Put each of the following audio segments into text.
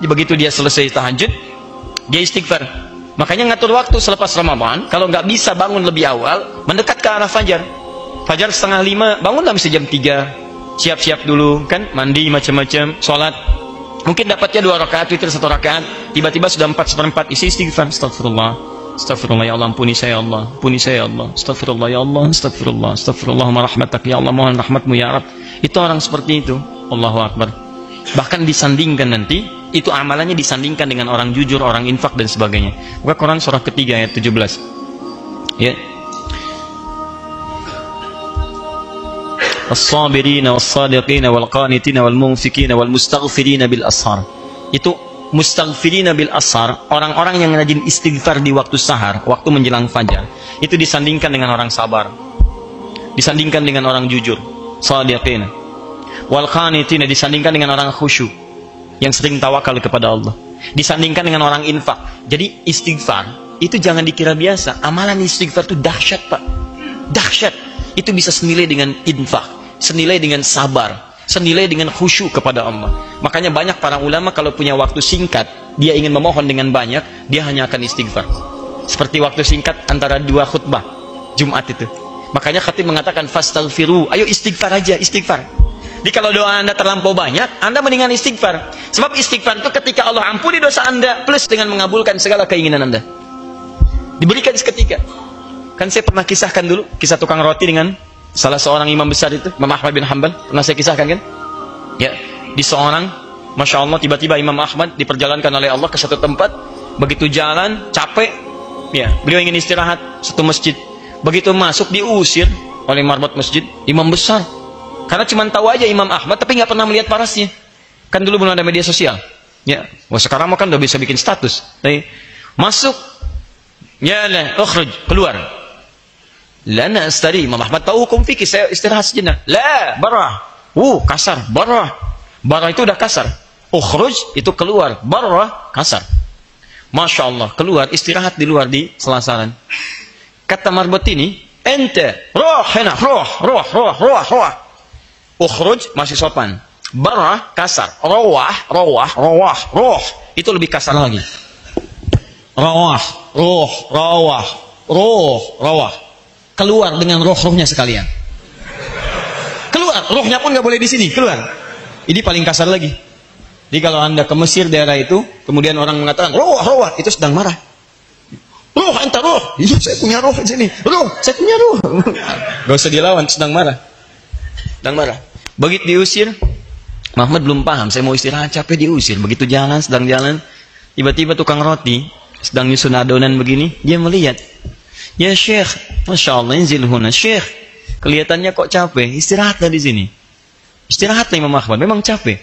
begitu dia selesai tahajud, dia istighfar. Makanya ngatur waktu selepas Ramadan, kalau nggak bisa bangun lebih awal, mendekat ke arah fajar. Fajar 4:30, bangunlah mesti jam 3. Siap-siap dulu, kan? Mandi macam-macam, sholat. Mungkin dapatnya 2 rakaat, witir 1 rakaat. Tiba-tiba sudah 4/4, isi istighfar. Astagfirullah. Astagfirullah ya Allah, ampuni saya ya Allah. Ampuni saya ya Allah. Astagfirullah ya Allah. Astagfirullah. Astagfirullahumma rahmatak ya Allah. Mohon rahmatmu ya Rabb. Itu orang seperti itu. Allahu Akbar. Bahkan disandingkan nanti, itu amalannya disandingkan dengan orang jujur, orang infak dan sebagainya. Buka Quran surah ketiga ayat 17. Ya. As-sabirina was-sadiqina wal-qanitina wal-munfikina wal-mustaghfirina bil ashar. Itu mustaghfirina bil ashar, orang-orang yang rajin istighfar di waktu sahar, waktu menjelang fajar. Itu disandingkan dengan orang sabar. Disandingkan dengan orang jujur, sadiqina. Wal-qanitina disandingkan dengan orang khusyuk, yang sering tawakal kepada Allah. Disandingkan dengan orang infak. Jadi istighfar itu jangan dikira biasa. Amalan istighfar itu dahsyat, Pak. Dahsyat. Itu bisa senilai dengan infak, senilai dengan sabar, senilai dengan khusyuk kepada Allah. Makanya banyak para ulama kalau punya waktu singkat, dia ingin memohon dengan banyak, dia hanya akan istighfar. Seperti waktu singkat antara 2 khutbah Jumat itu. Makanya khatib mengatakan fastaghfiru, ayo istighfar aja, istighfar. Jadi kalau doa Anda terlampau banyak, Anda mendingan istighfar. Sebab istighfar itu ketika Allah ampuni dosa Anda, plus dengan mengabulkan segala keinginan Anda. Diberikan seketika. Kan saya pernah kisahkan dulu, kisah tukang roti dengan salah seorang imam besar itu, Imam Ahmad bin Hanbal. Pernah saya kisahkan kan? Ya, di seorang, Masya Allah, tiba-tiba Imam Ahmad diperjalankan oleh Allah ke satu tempat. Begitu jalan, capek, ya, beliau ingin istirahat, satu masjid. Begitu masuk, diusir oleh marbot masjid, imam besar. Karena cuma tahu aja Imam Ahmad, tapi nggak pernah melihat parasnya. Kan dulu belum ada media sosial. Ya, wah sekarang kan udah bisa bikin status. Tapi, masuk, ya lah, ukhruj, keluar. Lana astari, Imam Ahmad tahu hukum fikih, saya istirahat sejenak. La, barah. Kasar, barah. Barah itu udah kasar. Ukhruj itu keluar, barah kasar. Masya Allah, keluar, istirahat di luar di selasaran. Kata marbot ini, ente, roh, hena, roh. Ukhruj masih sopan. Barah kasar. Roh. Itu lebih kasar lagi. Roh. Keluar dengan roh-rohnya sekalian. Keluar, rohnya pun nggak boleh di sini, keluar. Ini paling kasar lagi. Jadi kalau Anda ke Mesir daerah itu, kemudian orang mengatakan roh, itu sedang marah. Roh, ente roh. Iya, saya punya roh di sini. Roh, saya punya roh. Gak usah dilawan, sedang marah. Begitu diusir, Muhammad belum paham, saya mau istirahat, capek diusir. Begitu sedang jalan, tiba-tiba tukang roti sedang nyusun adonan begini, dia melihat. Ya Syekh, Masya Allah, inzil huna. Syekh, kelihatannya kok capek, istirahatlah di sini. Istirahatlah Imam Ahmad, memang capek.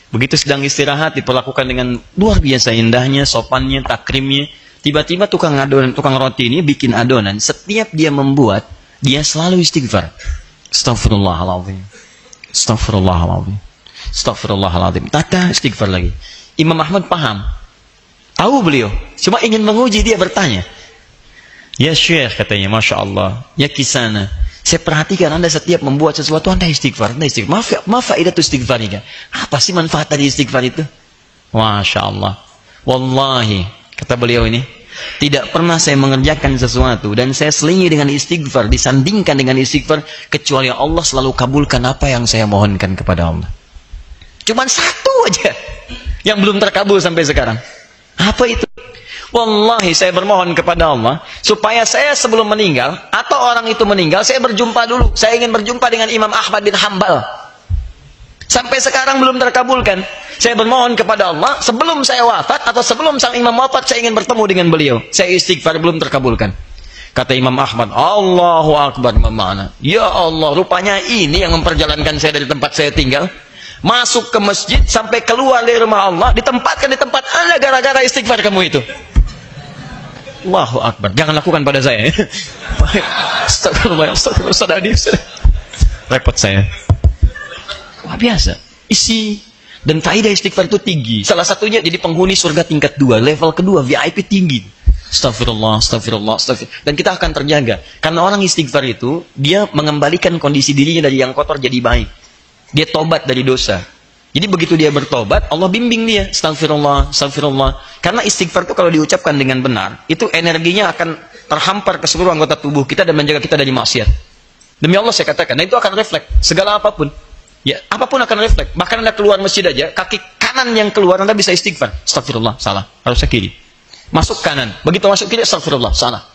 Begitu sedang istirahat, diperlakukan dengan luar biasa indahnya, sopannya, takrimnya. Tiba-tiba tukang roti ini bikin adonan. Setiap dia membuat, dia selalu istighfar. Astaghfirullahaladzim. Tata istighfar lagi. Imam Ahmad paham. Tahu beliau, cuma ingin menguji, dia bertanya. Ya Syekh, katanya, Masya Allah, ya kisana, saya perhatikan Anda setiap membuat sesuatu, Anda istighfar. Maaf faedah istighfar ini. Apa sih manfaat dari istighfar itu? Masya Allah. Wallahi, kata beliau ini, tidak pernah saya mengerjakan sesuatu dan saya selingi dengan istighfar, disandingkan dengan istighfar, kecuali Allah selalu kabulkan apa yang saya mohonkan kepada Allah. Cuman satu aja yang belum terkabul sampai sekarang. Apa itu? Wallahi saya bermohon kepada Allah supaya saya sebelum meninggal atau orang itu meninggal, saya berjumpa dulu. Saya ingin berjumpa dengan Imam Ahmad bin Hanbal. Sampai sekarang belum terkabulkan. Saya bermohon kepada Allah sebelum saya wafat atau sebelum sang imam wafat, saya ingin bertemu dengan beliau. Saya istighfar, belum terkabulkan. Kata Imam Ahmad, Allahu Akbar, mana? Ya Allah, rupanya ini yang memperjalankan saya dari tempat saya tinggal. Masuk ke masjid sampai keluar dari rumah Allah, ditempatkan di tempat Anda gara-gara istighfar kamu itu. Allahu Akbar. Jangan lakukan pada saya. Astagfirullah. Repot saya. Wah, biasa. Isi dan faedah istighfar itu tinggi. Salah satunya jadi penghuni surga tingkat 2, level kedua, VIP tinggi. Astagfirullah. Dan kita akan terjaga. Karena orang istighfar itu, dia mengembalikan kondisi dirinya dari yang kotor jadi baik. Dia tobat dari dosa. Jadi begitu dia bertobat, Allah bimbing dia, astagfirullah, astagfirullah. Karena istighfar itu kalau diucapkan dengan benar, itu energinya akan terhampar ke seluruh anggota tubuh kita dan menjaga kita dari maksiat. Demi Allah saya katakan, dan itu akan refleks segala apapun. Ya, apapun akan refleks. Bahkan Anda keluar masjid aja, kaki kanan yang keluar Anda bisa istighfar. Astagfirullah, salah. Harusnya kiri. Masuk kanan, begitu masuk kiri, astagfirullah, salah.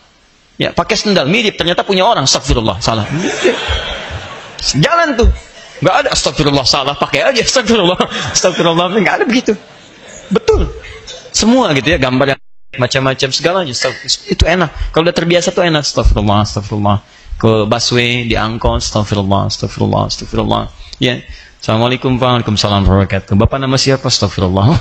Ya, pakai sendal mirip, ternyata punya orang, astagfirullah, salah. Jalan tuh. Nggak ada astagfirullah salah, pakai aja astagfirullah, astagfirullah, nggak ada begitu. Betul. Semua gitu ya, gambar yang macam-macam segalanya. Itu enak. Kalau udah terbiasa tuh enak. Astagfirullah, astagfirullah. Ke busway, di angkot, astagfirullah, astagfirullah, astagfirullah. Ya. Assalamualaikum, Waalaikumsalam warahmatullahi wabarakatuh. Bapak nama siapa? Astagfirullah.